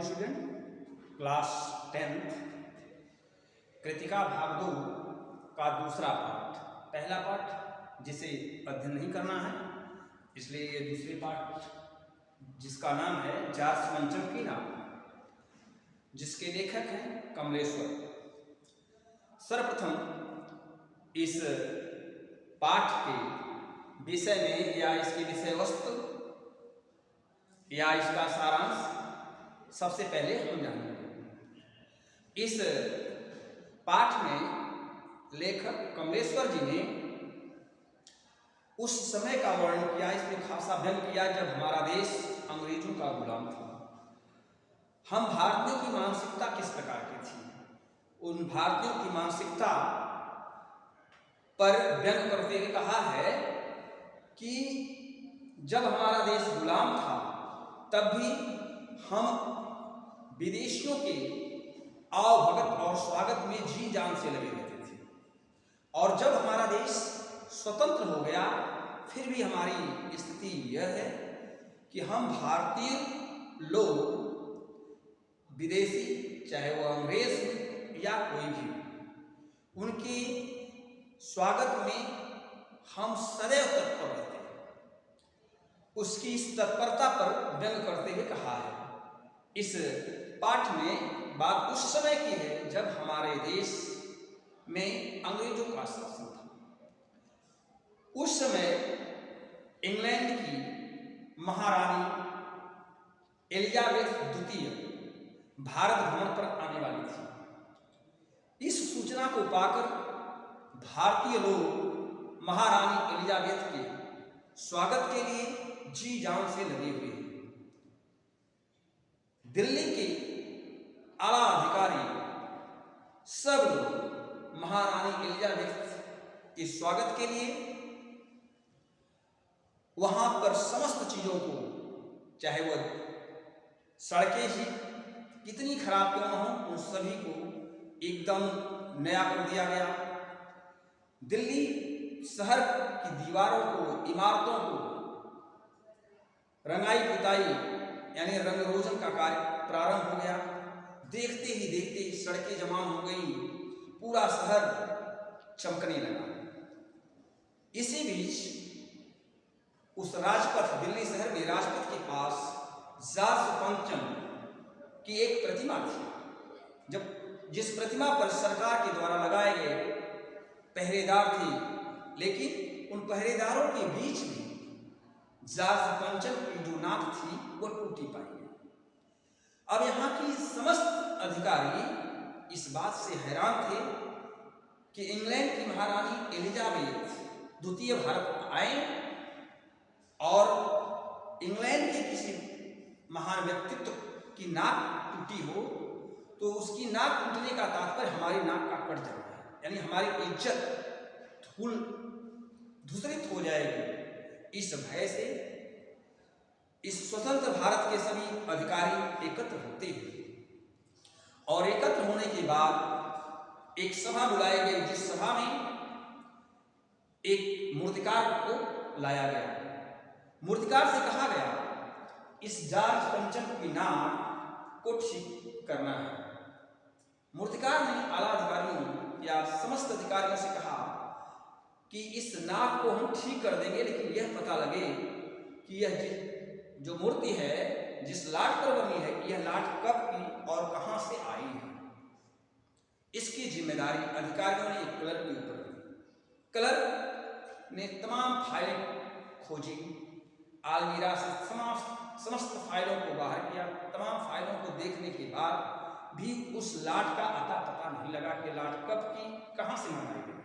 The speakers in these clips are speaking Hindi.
Morning student, class 10th Kritika भाग 2 का दूसरा पाठ। पहला पाठ जिसे अध्ययन नहीं करना है, इसलिए ये दूसरे पाठ जिसका नाम है जॉर्ज पंचम की नाम, जिसके लेखक हैं कमलेश्वर। सर्वप्रथम इस पाठ के विषय में या इसकी विषय वस्तु या इसका सारांश सबसे पहले हम जानेंगे। इस पाठ में लेखक कमलेश्वर जी ने उस समय का वर्णन किया, इसमें खासा व्यंग किया जब हमारा देश अंग्रेजों का गुलाम था। हम भारतीयों की मानसिकता किस प्रकार की थी, उन भारतीयों की मानसिकता पर व्यंग करते हुए कहा है कि जब हमारा देश गुलाम था तब भी हम विदेशियों के आवभगत और स्वागत में जी जान से लगे रहते थे, और जब हमारा देश स्वतंत्र हो गया फिर भी हमारी स्थिति यह है कि हम भारतीय लोग विदेशी, चाहे वो अंग्रेज या कोई भी, उनके स्वागत में हम सदैव तत्पर रहते हैं। उसकी इस तत्परता पर व्यंग करते हुए कहा है। इस पाठ में बात उस समय की है जब हमारे देश में अंग्रेजों का शासन था। उस समय इंग्लैंड की महारानी एलिजाबेथ द्वितीय भारत भ्रमण पर आने वाली थी। इस सूचना को पाकर भारतीय लोग महारानी एलिजाबेथ के स्वागत के लिए जी जान से लगे हुए हैं। दिल्ली के आला अधिकारी सब लोग महारानी एलिजाबेथ के स्वागत के लिए वहां पर समस्त चीजों को, चाहे वह सड़कें ही कितनी खराब क्यों न हो, उन सभी को एकदम नया कर दिया गया। दिल्ली शहर की दीवारों को, इमारतों को रंगाई पुताई यानी रंग रोगन का कार्य प्रारंभ हो गया। देखते ही देखते सड़कें जमाम हो गई, पूरा शहर चमकने लगा। इसी बीच उस राजपथ, दिल्ली शहर में राजपथ के पास जॉर्ज पंचम की एक प्रतिमा थी, जिस प्रतिमा पर सरकार के द्वारा लगाए गए पहरेदार थे, लेकिन उन पहरेदारों के बीच में जॉर्ज पंचम की जो नाक थी वो टूटी पाई गई। अब यहाँ की समस्त अधिकारी इस बात से हैरान थे कि इंग्लैंड की महारानी एलिजाबेथ द्वितीय भारत आए और इंग्लैंड के किसी महान व्यक्तित्व की नाक टूटी हो, तो उसकी नाक टूटने का तात्पर्य हमारी नाक का कट जाना है, यानी हमारी इज्जत धूसरित हो जाएगी। इस भय से इस स्वतंत्र भारत के सभी अधिकारी एकत्र होते हैं और एकत्र होने के बाद एक सभा बुलाई गई, जिस सभा में एक मूर्तिकार को लाया गया। मूर्तिकार से कहा गया इस जॉर्ज पंचम की नाक को ठीक करना है। मूर्तिकार ने आला अधिकारियों या समस्त अधिकारियों से कहा कि इस नाक को हम ठीक कर देंगे, लेकिन यह पता लगे कि यह जो मूर्ति है, जिस लाट पर बनी है, यह लाट कब की और कहां से आई है। इसकी जिम्मेदारी अधिकारियों ने एक क्लर्क के ऊपर दी। क्लर्क ने तमाम फाइलें खोजी, आलमीरा से समस्त फाइलों को बाहर किया। तमाम फाइलों को देखने के बाद भी उस लाट का अता पता नहीं लगा कि लाट कब की, कहां से मंगाई गई।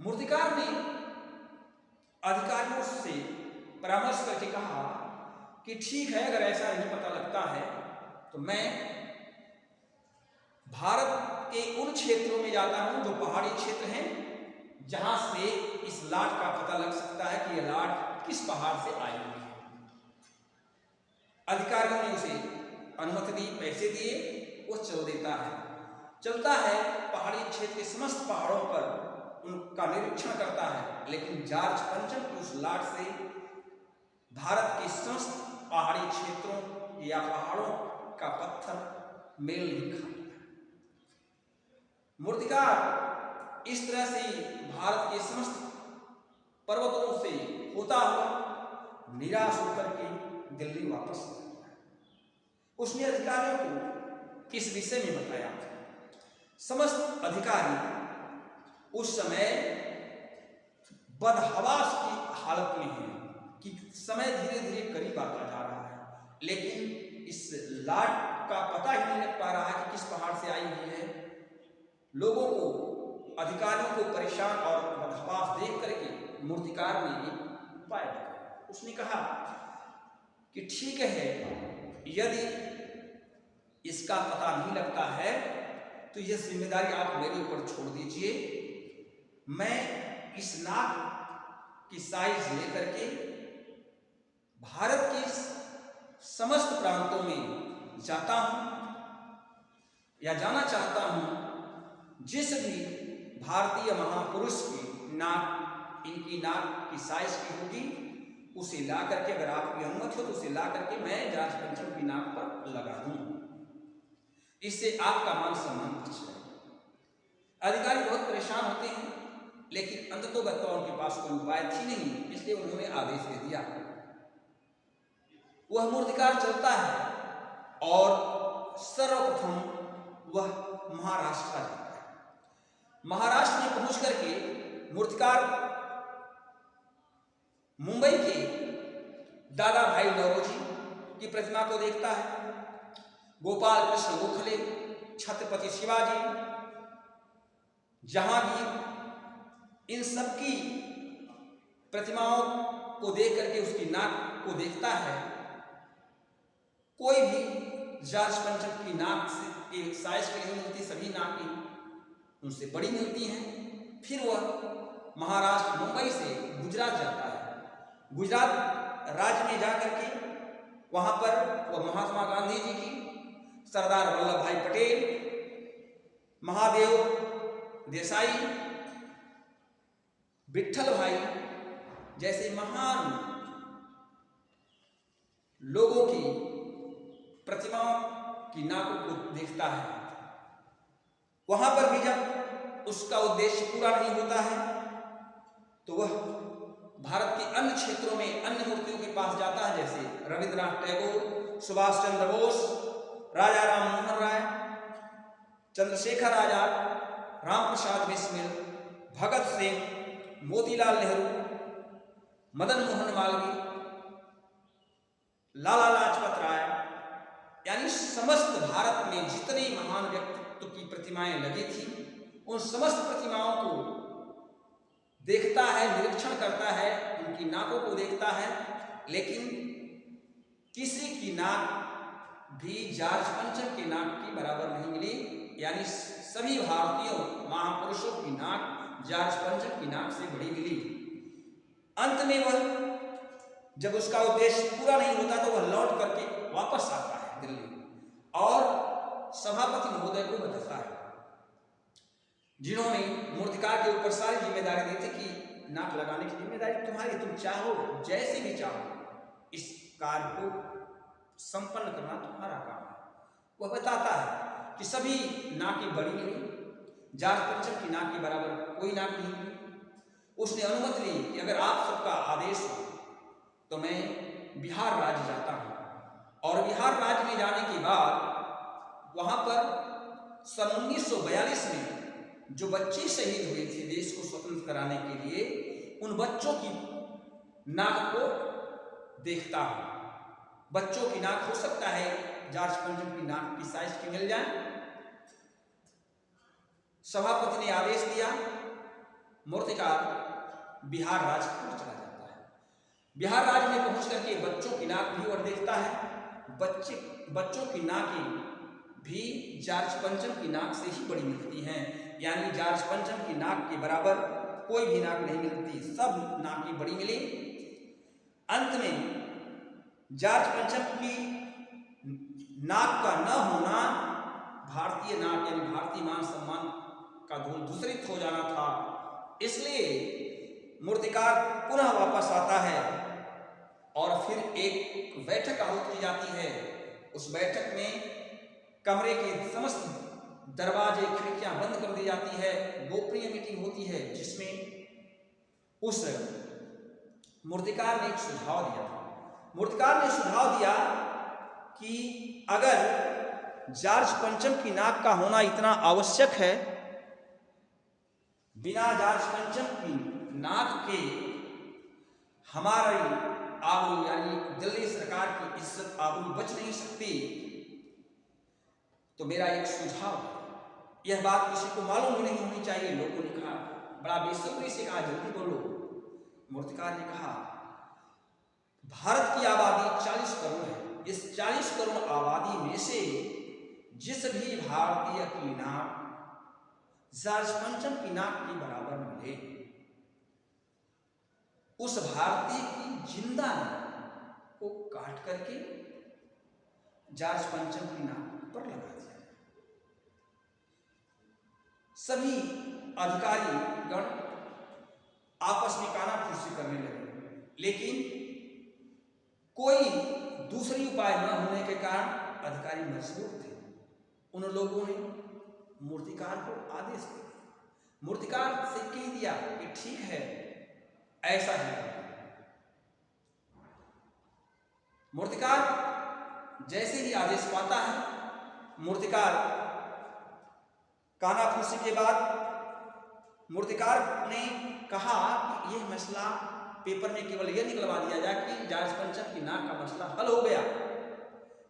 मूर्तिकार ने अधिकारियों से परामर्श करके कहा कि ठीक है, अगर ऐसा नहीं पता लगता है तो मैं भारत के उन क्षेत्रों में जाता हूं जो पहाड़ी क्षेत्र हैं, जहां से इस लाट का पता लग सकता है कि यह लाट किस पहाड़ से आई हुई है। अधिकारियों ने उसे अनुमति दी, पैसे दिए, वो चलता है पहाड़ी क्षेत्र के समस्त पहाड़ों पर उनका निरीक्षण करता है, लेकिन जॉर्ज पंचम की उस लाट से भारत के समस्त पहाड़ी क्षेत्रों या पहाड़ों का पत्थर मेल नहीं खाता। मूर्तिकार इस तरह से भारत के समस्त पर्वतों से होता हुआ निराश होकर के दिल्ली वापस आता है। उसने अधिकारियों को इस विषय में बताया। समस्त अधिकारी उस समय बदहवास की हालत में है कि समय धीरे धीरे करीब आता जा रहा है, लेकिन इस लाट का पता ही नहीं लग पा रहा है कि किस पहाड़ से आई हुई है। लोगों को, अधिकारियों को परेशान और बदहवास देख करके मूर्तिकार ने एक उपाय बताया। उसने कहा कि ठीक है, यदि इसका पता नहीं लगता है तो यह जिम्मेदारी आप मेरे ऊपर छोड़ दीजिए। मैं इस नाक की साइज लेकर के भारत के समस्त प्रांतों में जाता हूं या जाना चाहता हूं। जिस भी भारतीय महापुरुष की नाक, इनकी नाक की साइज की होगी, उसे ला करके, अगर आपकी अनुमति हो तो उसे ला करके मैं जार्ज पंचम की नाक पर लगा दूं। इससे आपका मान सम्मान बच जाएगा। अधिकारी बहुत परेशान होते हैं, लेकिन अंततोगत्वा उनके पास कोई उपाय थी नहीं, इसलिए उन्होंने आदेश दे दिया। वह मूर्तिकार चलता है और सर्वप्रथम वह महाराष्ट्र जाता है। महाराष्ट्र में पहुंच करके मूर्तिकार मुंबई के दादा भाई नौरोजी की प्रतिमा को देखता है। गोपाल कृष्ण गोखले, छत्रपति शिवाजी, जहांगीर, इन सबकी प्रतिमाओं को देख करके उसकी नाक को देखता है। कोई भी जार्ज पंचम की नाक से एक साइज की नहीं मिलती, सभी नाकें उनसे बड़ी मिलती हैं। फिर वह महाराष्ट्र मुंबई से गुजरात जाता है। गुजरात राज्य में जाकर के वहां पर वह महात्मा गांधी जी की, सरदार वल्लभ भाई पटेल, महादेव देसाई, विठल भाई जैसे महान लोगों की प्रतिमाओं की नाकों को देखता है। वहां पर भी जब उसका उद्देश्य पूरा नहीं होता है तो वह भारत के अन्य क्षेत्रों में अन्य मूर्तियों के पास जाता है, जैसे रविंद्रनाथ टैगोर, सुभाष चंद्र बोस, राजा राम मोहन राय, चंद्रशेखर आजाद, राम प्रसाद बिस्मिल, भगत सिंह, मोतीलाल नेहरू, मदन मोहन मालवीय, लाला लाजपत राय, यानी समस्त भारत में जितने महान व्यक्तित्व की प्रतिमाएं लगी थी, उन समस्त प्रतिमाओं को देखता है, निरीक्षण करता है, उनकी नाकों को देखता है, लेकिन किसी की नाक भी जार्ज पंचम के नाक की बराबर नहीं मिली। यानी सभी भारतीयों महापुरुषों की नाक जार्ज पंचम की नाक से बड़ी मिली। अंत में वह, जब उसका उद्देश्य पूरा नहीं होता तो वह लौट करके वापस आता है दिल्ली और सभापति महोदय को बताता है, जिन्होंने मूर्तिकार के ऊपर सारी जिम्मेदारी दी थी कि नाक लगाने की जिम्मेदारी तुम्हारी, तुम चाहो जैसे भी चाहो इस कार्य को संपन्न करना तुम्हारा काम है। वह बताता है कि सभी नाकें बड़ी मिली, जार्ज पंचम की नाक के बराबर कोई नाक नहीं मिली। उसने अनुमति ली कि अगर आप सबका आदेश हो तो मैं बिहार राज्य जाता हूँ। और बिहार राज्य में जाने के बाद वहाँ पर सन 1942 में जो बच्चे शहीद हुए थे देश को स्वतंत्र कराने के लिए, उन बच्चों की नाक को देखता हूँ। बच्चों की नाक हो सकता है जार्ज पंचम की नाक की साइज की मिल जाए। सभापति ने आदेश दिया, मूर्तिकार बिहार राज्य में चला जाता है। बिहार राज्य में पहुंच करके बच्चों की नाक भी और देखता है। बच्चों की नाकें भी जार्ज पंचम की नाक से ही बड़ी मिलती हैं, यानी जार्ज पंचम की नाक के बराबर कोई भी नाक नहीं मिलती, सब नाकें बड़ी मिली। अंत में जार्ज पंचम की नाक का न होना भारतीय नाक यानी भारतीय मान सम्मान का दूषित हो जाना था। इसलिए मूर्तिकार पुनः वापस आता है और फिर एक बैठक आहूत की जाती है। उस बैठक में कमरे के समस्त दरवाजे खिड़कियां बंद कर दी जाती है। गोपनीय मीटिंग होती है जिसमें उस मूर्तिकार ने एक सुझाव दिया था। मूर्तिकार ने सुझाव दिया कि अगर जॉर्ज पंचम की नाक का होना इतना आवश्यक है, बिना जॉर्ज पंचम की नाक के हमारी आबरू यानी दिल्ली सरकार की इज्जत आबरू बच नहीं सकती, तो मेरा एक सुझाव है। यह बात किसी को मालूम ही नहीं होनी चाहिए। लोगों ने कहा, बड़ा बेसब्री से कहा, जल्दी बोलो। मूर्तिकार ने कहा, भारत की आबादी 40 करोड़ है। इस 40 करोड़ आबादी में से जिस भी भारतीय की नाक जॉर्ज पंचम की नाक के बराबर मिले, उस भारतीय की जिंदा नाक को काट करके जॉर्ज पंचम की नाक पर लगा दिया। सभी अधिकारी गण आपस में कानाफूसी करने लगे, लेकिन कोई दूसरी उपाय न होने के कारण अधिकारी मजबूर थे। उन लोगों ने मूर्तिकार को आदेश दिया, मूर्तिकार से कह दिया कि ठीक है, ऐसा है। मूर्तिकार जैसे ही आदेश पाता है, मूर्तिकार कानाफूसी के बाद मूर्तिकार ने कहा कि यह मसला पेपर में केवल यह निकलवा दिया जाए कि जॉर्ज पंचम की नाक का मसला हल हो गया,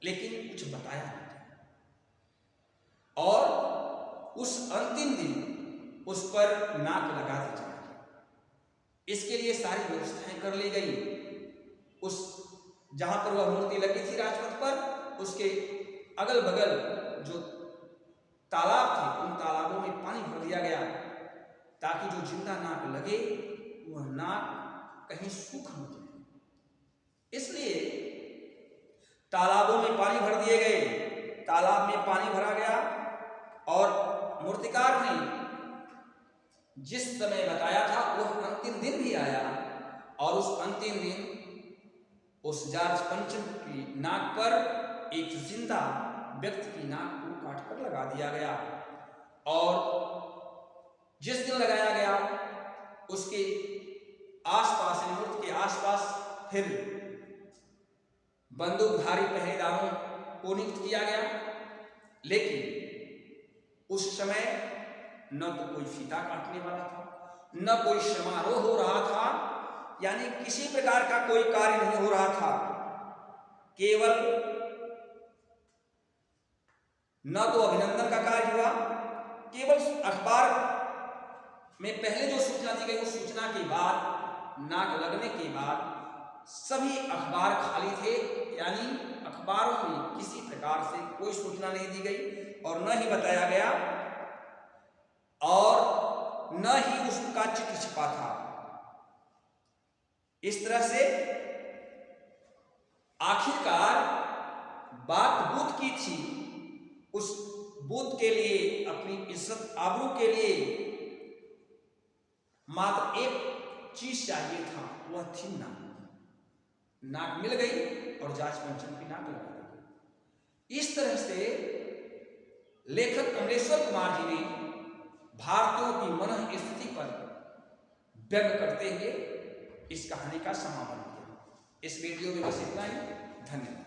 लेकिन कुछ बताया नहीं। और उस अंतिम दिन उस पर नाक लगा दी जाए, इसके लिए सारी व्यवस्थाएं कर ली गई। उस जहां पर वह मूर्ति लगी थी राजपथ पर, उसके अगल बगल जो तालाब थे, उन तालाबों में पानी भर दिया गया ताकि जो जिंदा नाक लगे वह नाक कहीं सूख न जाए। इसलिए तालाबों में पानी भर दिए गए, तालाब में पानी भरा गया और मूर्तिकार ने जिस समय बताया था वह अंतिम दिन भी आया और उस अंतिम दिन उस जॉर्ज पंचम की नाक पर एक जिंदा व्यक्ति की नाक को काट कर लगा दिया गया। और जिस दिन लगाया गया उसके आसपास, मूर्ति के आसपास फिर बंदूकधारी पहरेदारों को नियुक्त किया गया, लेकिन उस समय न तो कोई फीता काटने वाला था, न कोई समारोह हो रहा था, यानी किसी प्रकार का कोई कार्य नहीं हो रहा था। केवल न तो अभिनंदन का कार्य हुआ, केवल अखबार में पहले जो सूचना दी गई उस सूचना के बाद, नाक लगने के बाद सभी अखबार खाली थे, यानी अखबारों में किसी प्रकार से कोई सूचना नहीं दी गई और न ही बताया गया और न ही उसका चित्र छिपा था। इस तरह से आखिरकार बात बूथ की थी। उस बूथ के लिए, अपनी इज्जत आबरू के लिए मात्र एक चीज चाहिए था, वह थी नाक। नाक मिल गई और जॉर्ज पंचम की नाक लगा दी। इस तरह से लेखक कमलेश्वर कुमार जी ने भारतीयों की मनः स्थिति पर व्यंग करते हुए इस कहानी का समापन किया। इस वीडियो में बस इतना ही। धन्यवाद।